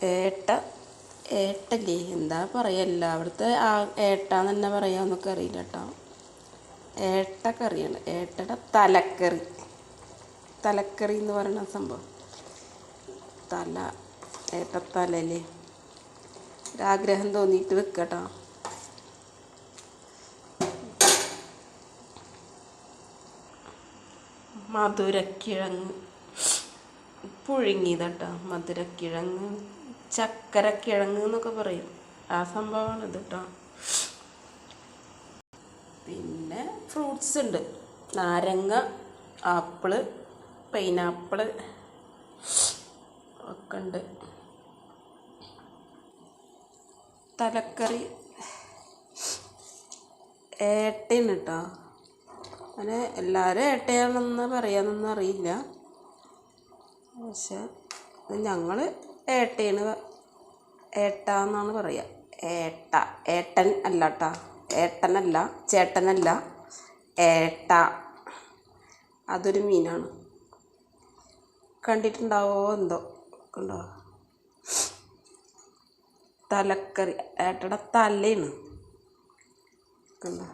ഏട്ട ഏട്ടല്ലേ എന്താ പറയല്ല അവിടുത്തെ ആ ഏട്ടാന്ന് തന്നെ പറയാമെന്നൊക്കെ അറിയില്ല കേട്ടോ. ഏട്ടക്കറിയാണ്, ഏട്ടയുടെ തലക്കറി. തലക്കറി എന്ന് പറയുന്ന സംഭവം, തല, ഏട്ടത്തലല്ലേ. ഒരാഗ്രഹം തോന്നിയിട്ട് വെക്കട്ടോ. മധുരക്കിഴങ്ങ് പുഴുങ്ങിയതട്ടോ. മധുരക്കിഴങ്ങ്, ചക്കരക്കിഴങ്ങ് എന്നൊക്കെ പറയും, ആ സംഭവമാണ് ഇത് കേട്ടോ. പിന്നെ ഫ്രൂട്ട്സ് ഉണ്ട്, നാരങ്ങ, ആപ്പിള്, പൈനാപ്പിള് ഒക്കെ ഉണ്ട്. തലക്കറി ഏട്ടയാണ് കേട്ടോ. അങ്ങനെ എല്ലാവരും ഏട്ടയാണെന്ന് പറയാമെന്നൊന്നും അറിയില്ല, പക്ഷെ ഞങ്ങൾ ഏട്ടയാണ്, ഏട്ടാന്നാണ് പറയുക. ഏട്ട, ഏട്ടൻ അല്ല കേട്ടോ, ഏട്ടനല്ല, ചേട്ടനല്ല, ഏട്ട. അതൊരു മീനാണ്, കണ്ടിട്ടുണ്ടാവോ എന്തോ, കണ്ടോ. തലക്കറി, ഏട്ടയുടെ തലയാണ്, കണ്ടോ.